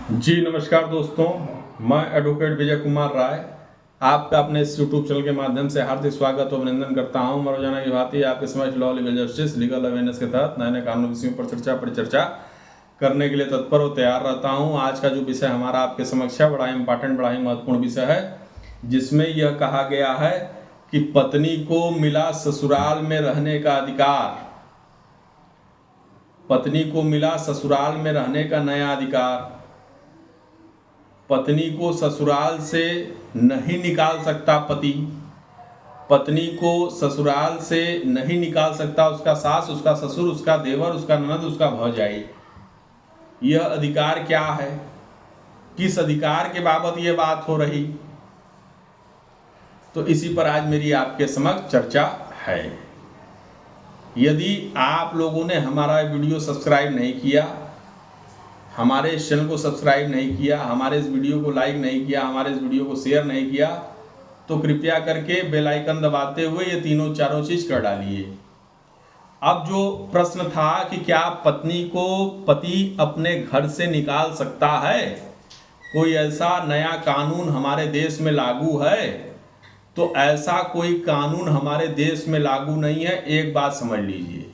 जी नमस्कार दोस्तों, मैं एडवोकेट विजय कुमार राय आपका अपने इस यूट्यूब चैनल के माध्यम से हार्दिक स्वागत और अभिनंदन करता हूं। मैं रोजाना की भांति आपके समक्ष law legal justice legal awareness के तहत नए नए कानूनी विषयों पर परिचर्चा करने के लिए तत्पर और तैयार रहता हूं। आज का जो विषय हमारा आपके समक्ष है बड़ा इंपॉर्टेंट, बड़ा ही महत्वपूर्ण विषय है, जिसमें यह कहा गया है कि पत्नी को मिला ससुराल में रहने का अधिकार, पत्नी को मिला ससुराल में रहने का नया अधिकार। पत्नी को ससुराल से नहीं निकाल सकता पति, पत्नी को ससुराल से नहीं निकाल सकता उसका सास, उसका ससुर, उसका देवर, उसका ननद, उसका भौजाई। यह अधिकार क्या है, किस अधिकार के बाबत यह बात हो रही, तो इसी पर आज मेरी आपके समक्ष चर्चा है। यदि आप लोगों ने हमारा वीडियो सब्सक्राइब नहीं किया, हमारे इस चैनल को सब्सक्राइब नहीं किया, हमारे इस वीडियो को लाइक नहीं किया, हमारे इस वीडियो को शेयर नहीं किया, तो कृपया करके बेल आइकन दबाते हुए ये तीनों चारों चीज कर डालिए। अब जो प्रश्न था कि क्या पत्नी को पति अपने घर से निकाल सकता है, कोई ऐसा नया कानून हमारे देश में लागू है, तो ऐसा कोई कानून हमारे देश में लागू नहीं है। एक बात समझ लीजिए,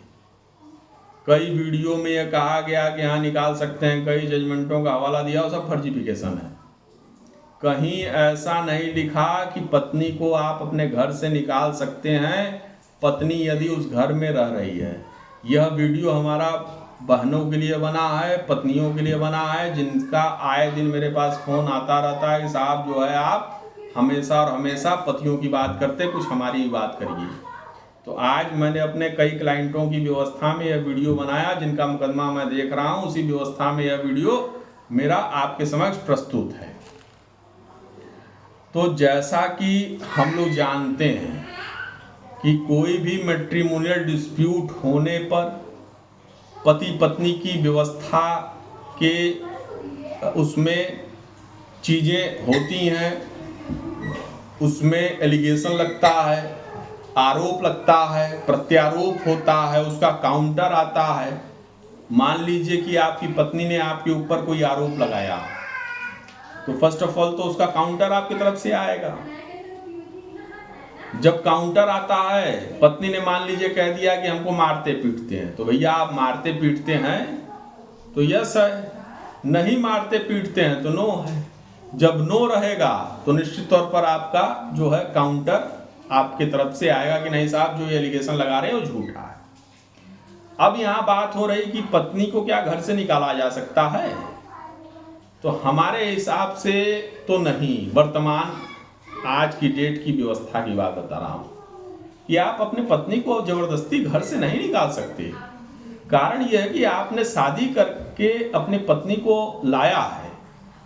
कई वीडियो में यह कहा गया कि हाँ निकाल सकते हैं, कई जजमेंटों का हवाला दिया, वो सब फर्जिफिकेशन है। कहीं ऐसा नहीं लिखा कि पत्नी को आप अपने घर से निकाल सकते हैं, पत्नी यदि उस घर में रह रही है। यह वीडियो हमारा बहनों के लिए बना है, पत्नियों के लिए बना है, जिनका आए दिन मेरे पास फोन आता रहता है कि साहब जो है आप हमेशा और हमेशा पतियों की बात करते, कुछ हमारी भी बात करिए। तो आज मैंने अपने कई क्लाइंटों की व्यवस्था में यह वीडियो बनाया, जिनका मुकदमा मैं देख रहा हूं, उसी व्यवस्था में यह वीडियो मेरा आपके समक्ष प्रस्तुत है। तो जैसा कि हम लोग जानते हैं कि कोई भी मैट्रिमोनियल डिस्प्यूट होने पर पति पत्नी की व्यवस्था के उसमें चीज़ें होती हैं, उसमें एलिगेशन लगता है, आरोप लगता है, प्रत्यारोप होता है, उसका काउंटर आता है। मान लीजिए कि आपकी पत्नी ने आपके ऊपर कोई आरोप लगाया, तो फर्स्ट ऑफ ऑल तो उसका काउंटर आपकी तरफ से आएगा। जब काउंटर आता है, पत्नी ने मान लीजिए कह दिया कि हमको मारते पीटते हैं, तो भैया आप मारते पीटते हैं तो यस है, नहीं मारते पीटते हैं तो नो है। जब नो रहेगा तो निश्चित तौर पर आपका जो है काउंटर आपके तरफ से आएगा कि नहीं साहब जो ये एलिगेशन लगा रहे हैं वो झूठा है। अब यहां बात हो रही कि पत्नी को क्या घर से निकाला जा सकता है, तो हमारे हिसाब से तो नहीं। वर्तमान आज की डेट की व्यवस्था की बात बता रहा हूं कि आप अपनी पत्नी को जबरदस्ती घर से नहीं निकाल सकते। कारण यह है कि आपने शादी करके अपनी पत्नी को लाया है,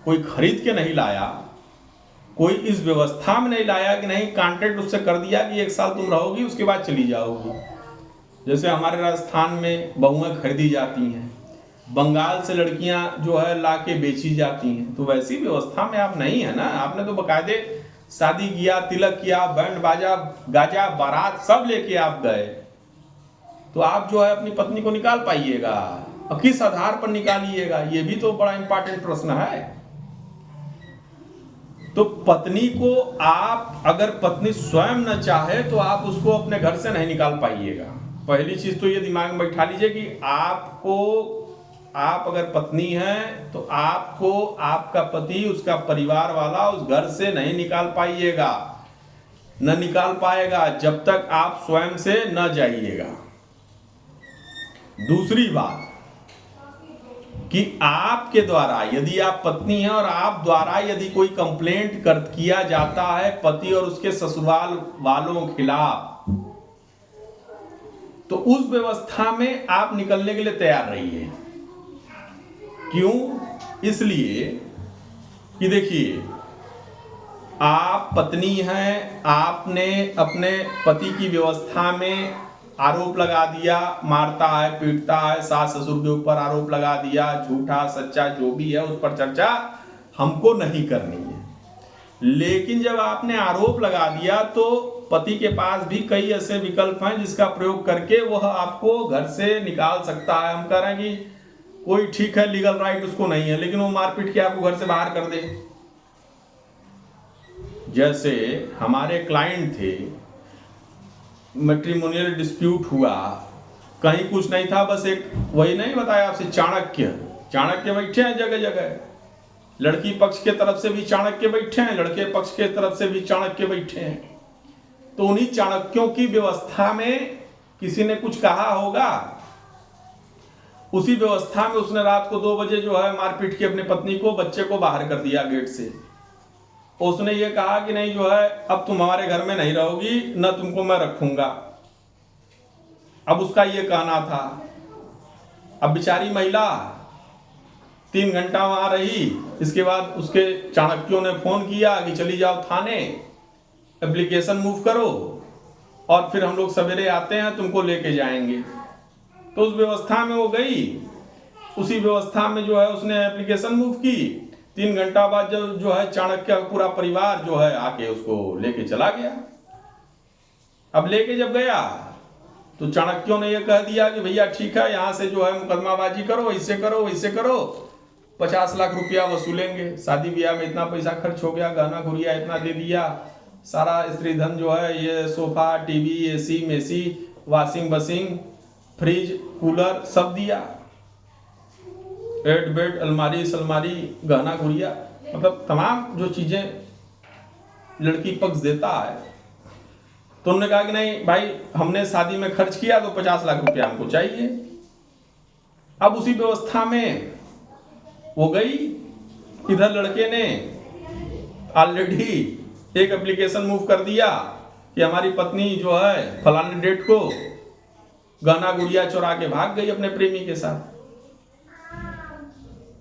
कोई खरीद के नहीं लाया, कोई इस व्यवस्था में नहीं लाया कि नहीं कॉन्ट्रैक्ट उससे कर दिया कि 1 साल तुम रहोगी उसके बाद चली जाओगी। जैसे हमारे राजस्थान में बहुएं खरीदी जाती हैं, बंगाल से लड़कियां जो है ला के बेची जाती हैं, तो वैसी व्यवस्था में आप नहीं है ना। आपने तो बकायदे शादी किया, तिलक किया, बैंड बाजा गाजा बारात सब लेके आप गए, तो आप जो है अपनी पत्नी को निकाल पाइएगा, और किस आधार पर निकालिएगा, ये भी तो बड़ा इंपॉर्टेंट प्रश्न है। तो पत्नी को आप, अगर पत्नी स्वयं न चाहे तो आप उसको अपने घर से नहीं निकाल पाइएगा। पहली चीज तो ये दिमाग में बैठा लीजिए कि आपको, आप अगर पत्नी हैं तो आपको आपका पति, उसका परिवार वाला उस घर से नहीं निकाल पाइएगा, न निकाल पाएगा जब तक आप स्वयं से न जाइएगा। दूसरी बात कि आपके द्वारा, यदि आप पत्नी हैं और आप द्वारा यदि कोई कंप्लेंट किया जाता है पति और उसके ससुराल वालों के खिलाफ, तो उस व्यवस्था में आप निकलने के लिए तैयार रहिए। क्यों? इसलिए कि देखिए, आप पत्नी हैं, आपने अपने पति की व्यवस्था में आरोप लगा दिया, मारता है पीटता है, सास ससुर के ऊपर आरोप लगा दिया, झूठा सच्चा जो भी है उस पर चर्चा हमको नहीं करनी है। लेकिन जब आपने आरोप लगा दिया तो पति के पास भी कई ऐसे विकल्प हैं जिसका प्रयोग करके वह आपको घर से निकाल सकता है। हम कह रहे हैं कि कोई ठीक है, लीगल राइट उसको नहीं है, लेकिन वो मारपीट के आपको घर से बाहर कर दे। जैसे हमारे क्लाइंट थे, मैट्रिमोनियल डिस्प्यूट हुआ, कहीं कुछ नहीं था, बस एक वही नहीं बताया आपसे, चाणक्य बैठे हैं जगह जगह, लड़की पक्ष के तरफ से भी चाणक्य बैठे हैं, लड़के पक्ष के तरफ से भी चाणक्य बैठे हैं। तो उन्हीं चाणक्यों की व्यवस्था में किसी ने कुछ कहा होगा, उसी व्यवस्था में उसने रात को 2 बजे जो है मारपीट की अपनी पत्नी को, बच्चे को बाहर कर दिया गेट से। उसने ये कहा कि नहीं जो है अब तुम हमारे घर में नहीं रहोगी, न तुमको मैं रखूंगा। अब उसका ये कहना था। अब बेचारी महिला 3 घंटा वहां रही, इसके बाद उसके चाणक्यों ने फोन किया कि चली जाओ थाने, एप्लीकेशन मूव करो और फिर हम लोग सवेरे आते हैं, तुमको लेके जाएंगे। तो उस व्यवस्था में वो गई, उसी व्यवस्था में जो है उसने एप्लीकेशन मूव की। 3 घंटा बाद जब जो है चाणक्य का पूरा परिवार जो है आके उसको लेके चला गया। अब लेके जब गया तो चाणक्यों ने ये कह दिया कि भैया ठीक है, यहाँ से जो है मुकदमाबाजी करो, इससे करो वैसे करो, 50 लाख रुपया वसूलेंगे, शादी ब्याह में इतना पैसा खर्च हो गया, गहना गुड़िया इतना दे दिया, सारा स्त्री धन जो है ये सोफा, टीवी, एसी मेसी, वॉशिंग मशीन, फ्रिज, कूलर सब दिया, बेड, अलमारी सलमारी, गहना गुड़िया, मतलब तमाम जो चीजें लड़की पक्ष देता है। तो उन्होंने कहा कि नहीं भाई, हमने शादी में खर्च किया तो 50 लाख रुपया हमको चाहिए। अब उसी व्यवस्था में वो गई, इधर लड़के ने ऑलरेडी एक एप्लीकेशन मूव कर दिया कि हमारी पत्नी जो है फलाने डेट को गहना गुड़िया चुरा के भाग गई अपने प्रेमी के साथ।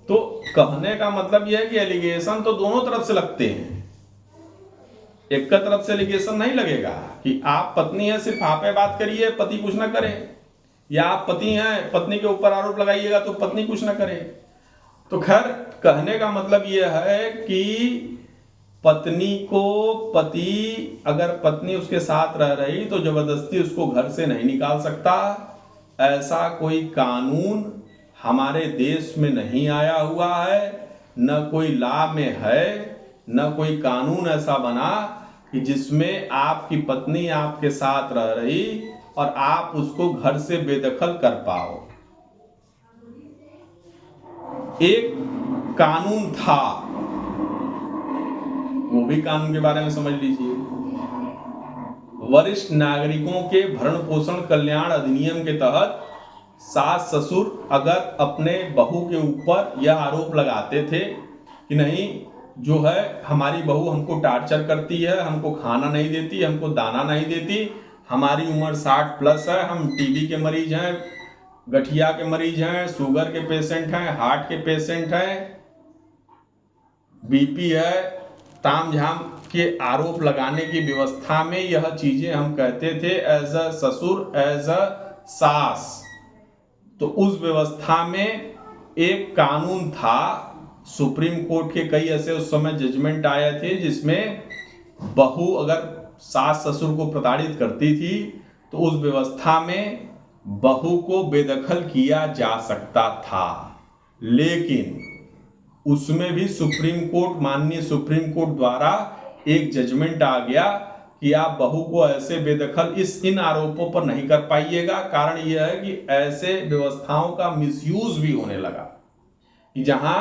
तो कहने का मतलब यह है कि एलिगेशन तो दोनों तरफ से लगते हैं, एक का तरफ से एलिगेशन नहीं लगेगा कि आप पत्नी है सिर्फ आप बात करिए, पति कुछ ना करे, या आप पति हैं पत्नी के ऊपर आरोप लगाइएगा तो पत्नी कुछ ना करे। तो खैर कहने का मतलब यह है कि पत्नी को पति, अगर पत्नी उसके साथ रह रही तो जबरदस्ती उसको घर से नहीं निकाल सकता। ऐसा कोई कानून हमारे देश में नहीं आया हुआ है, न कोई लॉ में है, न कोई कानून ऐसा बना कि जिसमें आपकी पत्नी आपके साथ रह रही और आप उसको घर से बेदखल कर पाओ। एक कानून था, वो भी कानून के बारे में समझ लीजिए। वरिष्ठ नागरिकों के भरण पोषण कल्याण अधिनियम के तहत सास ससुर अगर अपने बहू के ऊपर यह आरोप लगाते थे कि नहीं जो है हमारी बहू हमको टार्चर करती है, हमको खाना नहीं देती, हमको दाना नहीं देती, हमारी उम्र 60 प्लस है, हम टीबी के मरीज हैं, गठिया के मरीज हैं, शुगर के पेशेंट हैं, हार्ट के पेशेंट हैं, बीपी है, ताम झाम के आरोप लगाने की व्यवस्था में यह चीजें हम कहते थे एज अ ससुर, एज अ सास। तो उस व्यवस्था में एक कानून था, सुप्रीम कोर्ट के कई ऐसे उस समय जजमेंट आए थे जिसमें बहू अगर सास ससुर को प्रताड़ित करती थी तो उस व्यवस्था में बहू को बेदखल किया जा सकता था। लेकिन उसमें भी सुप्रीम कोर्ट, माननीय सुप्रीम कोर्ट द्वारा एक जजमेंट आ गया कि आप बहू को ऐसे बेदखल इन आरोपों पर नहीं कर पाइएगा। कारण यह है कि ऐसे व्यवस्थाओं का मिसयूज भी होने लगा कि जहां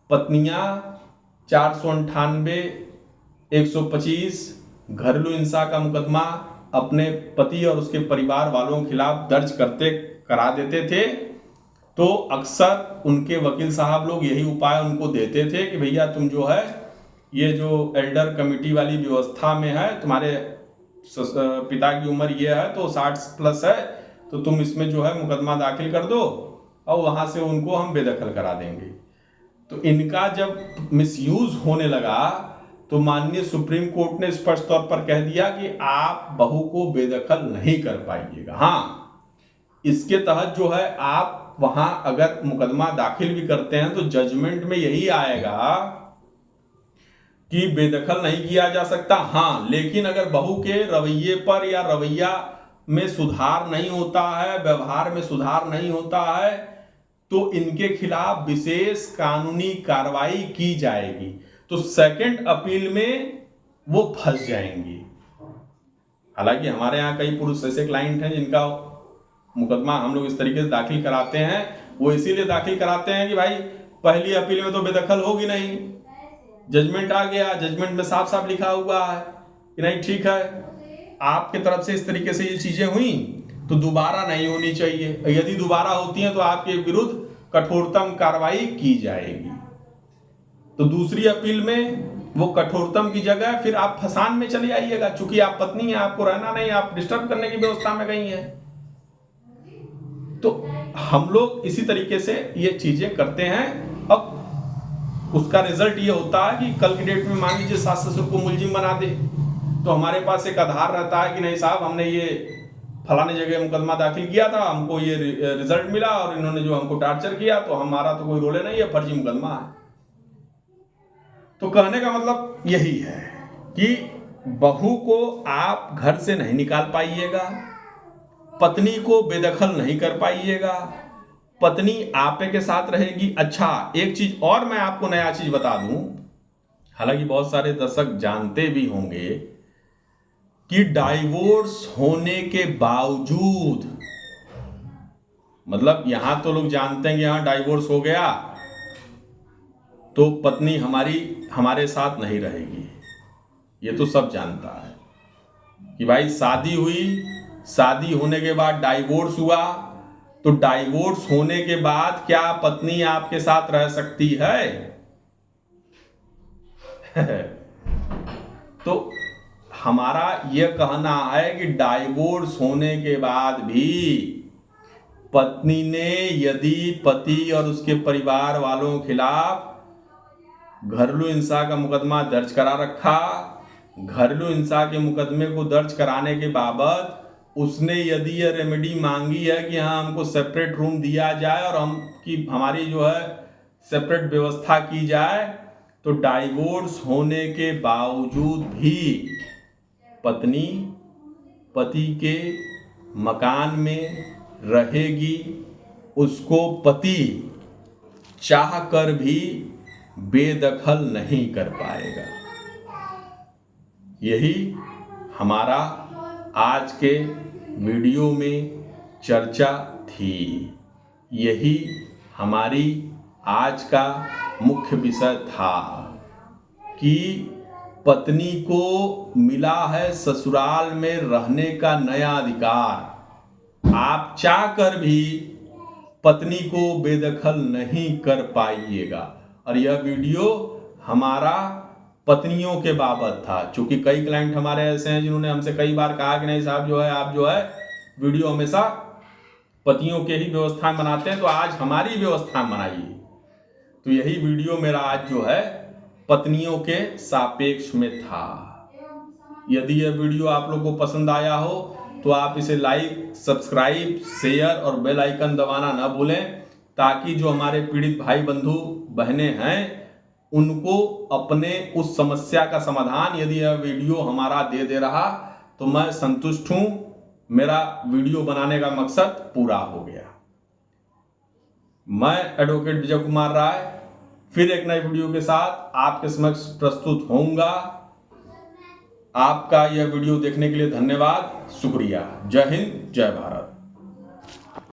पत्नियां 498, 125 घरेलू हिंसा का मुकदमा अपने पति और उसके परिवार वालों के खिलाफ दर्ज करा देते थे। तो अक्सर उनके वकील साहब लोग यही उपाय उनको देते थे कि भैया तुम जो है ये जो एल्डर कमिटी वाली व्यवस्था में है, तुम्हारे पिता की उम्र ये है तो 60 प्लस है, तो तुम इसमें जो है मुकदमा दाखिल कर दो और वहां से उनको हम बेदखल करा देंगे। तो इनका जब मिसयूज होने लगा तो माननीय सुप्रीम कोर्ट ने स्पष्ट तौर पर कह दिया कि आप बहू को बेदखल नहीं कर पाइएगा। हाँ, इसके तहत जो है आप वहां अगर मुकदमा दाखिल भी करते हैं तो जजमेंट में यही आएगा कि बेदखल नहीं किया जा सकता। हाँ, लेकिन अगर बहू के रवैये पर या रवैया में सुधार नहीं होता है, व्यवहार में सुधार नहीं होता है, तो इनके खिलाफ विशेष कानूनी कार्रवाई की जाएगी। तो सेकंड अपील में वो फंस जाएंगी। हालांकि हमारे यहाँ कई पुरुष ऐसे क्लाइंट हैं जिनका मुकदमा हम लोग इस तरीके से दाखिल कराते हैं, वो इसीलिए दाखिल कराते हैं कि भाई पहली अपील में तो बेदखल होगी नहीं, जजमेंट आ गया, जजमेंट में साफ साफ लिखा हुआ है कि नहीं ठीक है, आपके तरफ से इस तरीके से ये चीजें हुई तो दोबारा नहीं होनी चाहिए, यदि दोबारा होती हैं तो आपके विरुद्ध कठोरतम कार्रवाई की जाएगी। तो दूसरी अपील में वो कठोरतम की जगह फिर आप फसान में चले आइएगा, चूंकि आप पत्नी हैं, आपको रहना नहीं, आप डिस्टर्ब करने की व्यवस्था में गई हैं। तो हम लोग इसी तरीके से ये चीजें करते हैं। अब उसका रिजल्ट ये होता है कि कल की डेट में मान लीजिए सास ससुर को मुलजिम बना दे, तो हमारे पास एक आधार रहता है कि नहीं साहब हमने ये फलाने जगह मुकदमा दाखिल किया था, हमको ये रिजल्ट मिला और इन्होंने जो हमको टार्चर किया, तो हमारा तो कोई रोले नहीं है, फर्जी मुकदमा है। तो कहने का मतलब यही है कि बहू को आप घर से नहीं निकाल पाइएगा, पत्नी को बेदखल नहीं कर पाइएगा, पत्नी आपे के साथ रहेगी। अच्छा, एक चीज और मैं आपको नया चीज बता दूं, हालांकि बहुत सारे दर्शक जानते भी होंगे कि डाइवोर्स होने के बावजूद, मतलब यहां तो लोग जानते हैं कि यहां डाइवोर्स हो गया तो पत्नी हमारे साथ नहीं रहेगी, ये तो सब जानता है कि भाई शादी हुई, शादी होने के बाद डाइवोर्स हुआ, तो डाइवोर्स होने के बाद क्या पत्नी आपके साथ रह सकती है? तो हमारा यह कहना है कि डाइवोर्स होने के बाद भी पत्नी ने यदि पति और उसके परिवार वालों के खिलाफ घरेलू हिंसा का मुकदमा दर्ज करा रखा, घरेलू हिंसा के मुकदमे को दर्ज कराने के बाबत उसने यदि यह रेमेडी मांगी है कि हाँ हमको सेपरेट रूम दिया जाए और हमारी जो है सेपरेट व्यवस्था की जाए, तो डाइवोर्स होने के बावजूद भी पत्नी पति के मकान में रहेगी, उसको पति चाह कर भी बेदखल नहीं कर पाएगा। यही हमारा आज के वीडियो में चर्चा थी, यही हमारी आज का मुख्य विषय था कि पत्नी को मिला है ससुराल में रहने का नया अधिकार, आप चाहकर भी पत्नी को बेदखल नहीं कर पाइएगा। और यह वीडियो हमारा पत्नियों के बाबत था, क्योंकि कई क्लाइंट हमारे ऐसे हैं जिन्होंने हमसे कई बार कहा कि नहीं साहब जो है आप जो है वीडियो हमेशा पतियों के ही व्यवस्था में बनाते हैं, तो आज हमारी व्यवस्था में बनाइए। तो यही वीडियो मेरा आज जो है पत्नियों के सापेक्ष में था। यदि यह वीडियो आप लोगों को पसंद आया हो तो आप इसे लाइक, सब्सक्राइब, शेयर और बेल आइकन दबाना ना भूलें, ताकि जो हमारे पीड़ित भाई बंधु बहनें हैं उनको अपने उस समस्या का समाधान यदि यह वीडियो हमारा दे रहा तो मैं संतुष्ट हूं, मेरा वीडियो बनाने का मकसद पूरा हो गया। मैं एडवोकेट विजय कुमार राय फिर एक नए वीडियो के साथ आपके समक्ष प्रस्तुत होऊंगा। आपका यह वीडियो देखने के लिए धन्यवाद, शुक्रिया। जय हिंद, जय भारत।